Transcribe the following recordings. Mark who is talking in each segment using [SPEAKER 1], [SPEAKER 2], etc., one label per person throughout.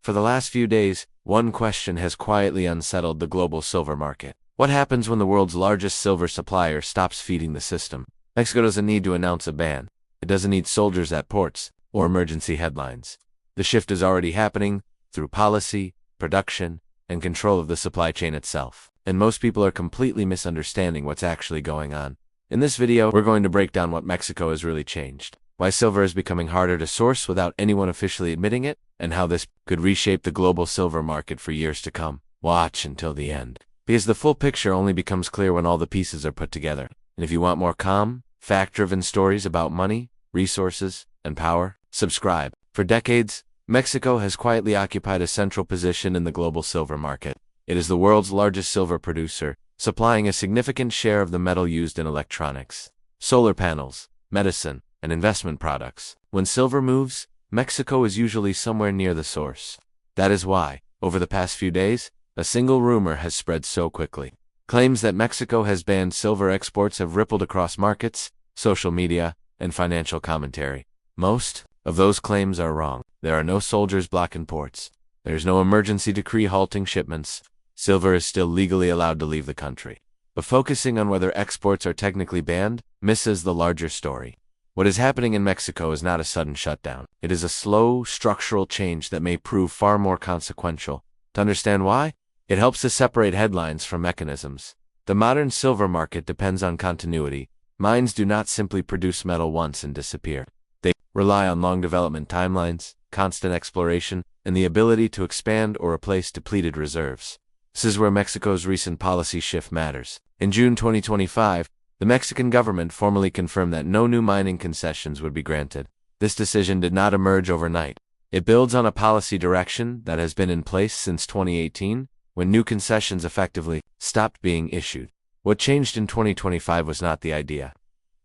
[SPEAKER 1] For the last few days, one question has quietly unsettled the global silver market. What happens when the world's largest silver supplier stops feeding the system? Mexico doesn't need to announce a ban. It doesn't need soldiers at ports or emergency headlines. The shift is already happening through policy, production, and control of the supply chain itself. And most people are completely misunderstanding what's actually going on. In this video, we're going to break down what Mexico has really changed, why silver is becoming harder to source without anyone officially admitting it, and how this could reshape the global silver market for years to come. Watch until the end, because the full picture only becomes clear when all the pieces are put together. And if you want more calm, fact-driven stories about money, resources, and power, subscribe. For decades, Mexico has quietly occupied a central position in the global silver market. It is the world's largest silver producer, supplying a significant share of the metal used in electronics, solar panels, medicine, and investment products. When silver moves, Mexico is usually somewhere near the source. That is why, over the past few days, a single rumor has spread so quickly. Claims that Mexico has banned silver exports have rippled across markets, social media, and financial commentary. Most of those claims are wrong. There are no soldiers blocking ports. There is no emergency decree halting shipments. Silver is still legally allowed to leave the country. But focusing on whether exports are technically banned misses the larger story. What is happening in Mexico is not a sudden shutdown. It is a slow, structural change that may prove far more consequential. To understand why, it helps to separate headlines from mechanisms. The modern silver market depends on continuity. Mines do not simply produce metal once and disappear. They rely on long development timelines, constant exploration, and the ability to expand or replace depleted reserves. This is where Mexico's recent policy shift matters. In June 2025, the Mexican government formally confirmed that no new mining concessions would be granted. This decision did not emerge overnight. It builds on a policy direction that has been in place since 2018, when new concessions effectively stopped being issued. What changed in 2025 was not the idea,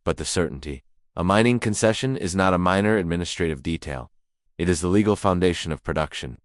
[SPEAKER 1] but the certainty. A mining concession is not a minor administrative detail. It is the legal foundation of production.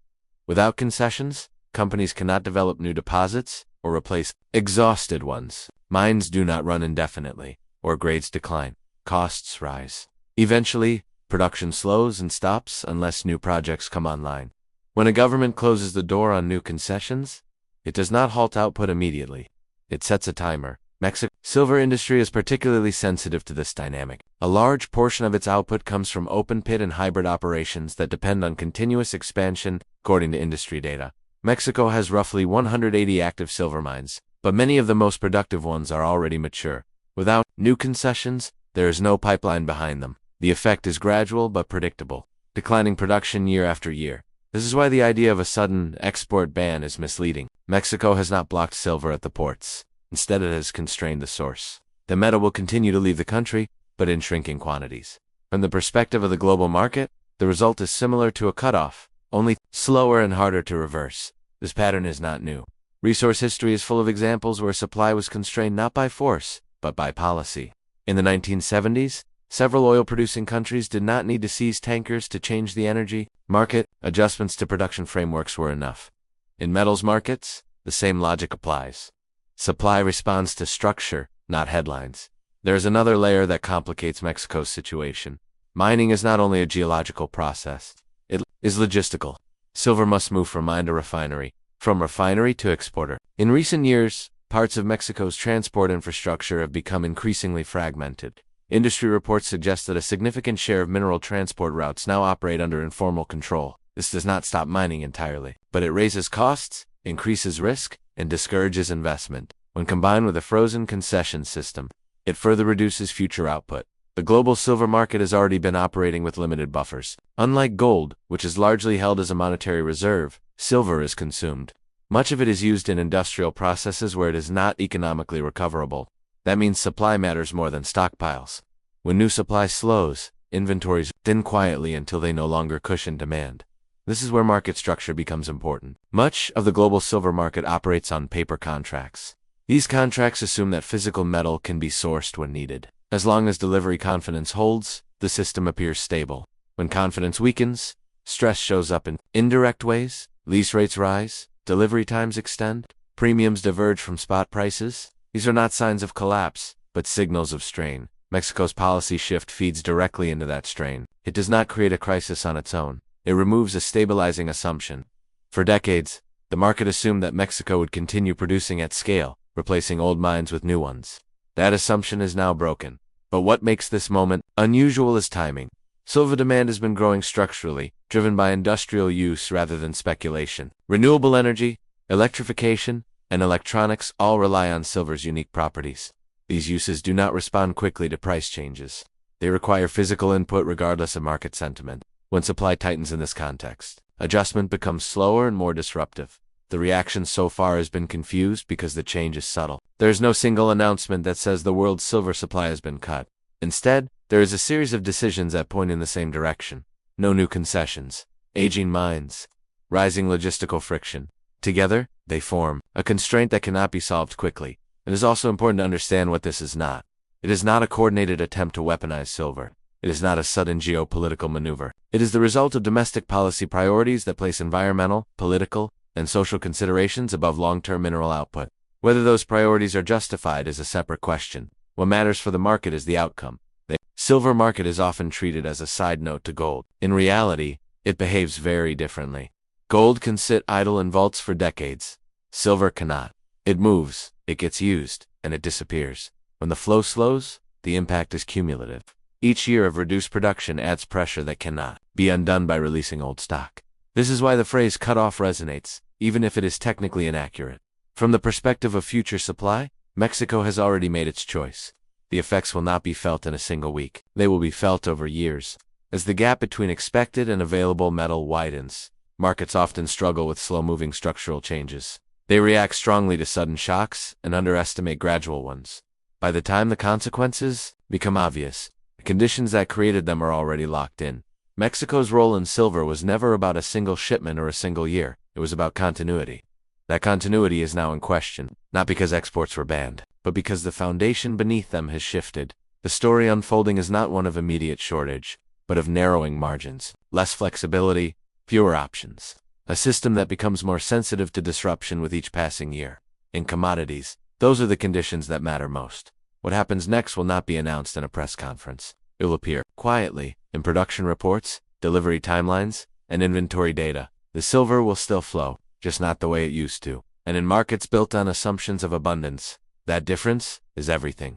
[SPEAKER 1] Without concessions, companies cannot develop new deposits or replace exhausted ones. Mines do not run indefinitely, or grades decline. Costs rise. Eventually, production slows and stops unless new projects come online. When a government closes the door on new concessions, it does not halt output immediately. It sets a timer. Mexico's silver industry is particularly sensitive to this dynamic. A large portion of its output comes from open pit and hybrid operations that depend on continuous expansion, according to industry data. Mexico has roughly 180 active silver mines, but many of the most productive ones are already mature. Without new concessions, there is no pipeline behind them. The effect is gradual but predictable, declining production year after year. This is why the idea of a sudden export ban is misleading. Mexico has not blocked silver at the ports. Instead, it has constrained the source. The metal will continue to leave the country, but in shrinking quantities. From the perspective of the global market, the result is similar to a cutoff, only slower and harder to reverse. This pattern is not new. Resource history is full of examples where supply was constrained not by force, but by policy. In the 1970s, several oil-producing countries did not need to seize tankers to change the energy market. Adjustments to production frameworks were enough. In metals markets, the same logic applies. Supply responds to structure, not headlines. There is another layer that complicates Mexico's situation. Mining is not only a geological process, it is logistical. Silver must move from mine to refinery, from refinery to exporter. In recent years, parts of Mexico's transport infrastructure have become increasingly fragmented. Industry reports suggest that a significant share of mineral transport routes now operate under informal control. This does not stop mining entirely, but it raises costs, increases risk, and discourages investment. When combined with a frozen concession system, it further reduces future output. The global silver market has already been operating with limited buffers. Unlike gold, which is largely held as a monetary reserve, silver is consumed. Much of it is used in industrial processes where it is not economically recoverable. That means supply matters more than stockpiles. When new supply slows, inventories thin quietly until they no longer cushion demand. This is where market structure becomes important. Much of the global silver market operates on paper contracts. These contracts assume that physical metal can be sourced when needed. As long as delivery confidence holds, the system appears stable. When confidence weakens, stress shows up in indirect ways. Lease rates rise, delivery times extend, premiums diverge from spot prices. These are not signs of collapse, but signals of strain. Mexico's policy shift feeds directly into that strain. It does not create a crisis on its own. It removes a stabilizing assumption. For decades, the market assumed that Mexico would continue producing at scale, replacing old mines with new ones. That assumption is now broken. But what makes this moment unusual is timing. Silver demand has been growing structurally, driven by industrial use rather than speculation. Renewable energy, electrification, and electronics all rely on silver's unique properties. These uses do not respond quickly to price changes. They require physical input regardless of market sentiment. When supply tightens in this context, adjustment becomes slower and more disruptive. The reaction so far has been confused because the change is subtle. There is no single announcement that says the world's silver supply has been cut. Instead, there is a series of decisions that point in the same direction. No new concessions, aging mines, rising logistical friction. Together, they form a constraint that cannot be solved quickly. It is also important to understand what this is not. It is not a coordinated attempt to weaponize silver. It is not a sudden geopolitical maneuver. It is the result of domestic policy priorities that place environmental, political, and social considerations above long-term mineral output. Whether those priorities are justified is a separate question. What matters for the market is the outcome. The silver market is often treated as a side note to gold. In reality, it behaves very differently. Gold can sit idle in vaults for decades. Silver cannot. It moves, it gets used, and it disappears. When the flow slows, the impact is cumulative. Each year of reduced production adds pressure that cannot be undone by releasing old stock. This is why the phrase cut off resonates, even if it is technically inaccurate. From the perspective of future supply, Mexico has already made its choice. The effects will not be felt in a single week. They will be felt over years. As the gap between expected and available metal widens, markets often struggle with slow-moving structural changes. They react strongly to sudden shocks and underestimate gradual ones. By the time the consequences become obvious, the conditions that created them are already locked in. Mexico's role in silver was never about a single shipment or a single year. It was about continuity. That continuity is now in question, not because exports were banned, but because the foundation beneath them has shifted. The story unfolding is not one of immediate shortage, but of narrowing margins, less flexibility, fewer options. A system that becomes more sensitive to disruption with each passing year. In commodities, those are the conditions that matter most. What happens next will not be announced in a press conference. It will appear quietly in production reports, delivery timelines, and inventory data. The silver will still flow, just not the way it used to. And in markets built on assumptions of abundance, that difference is everything.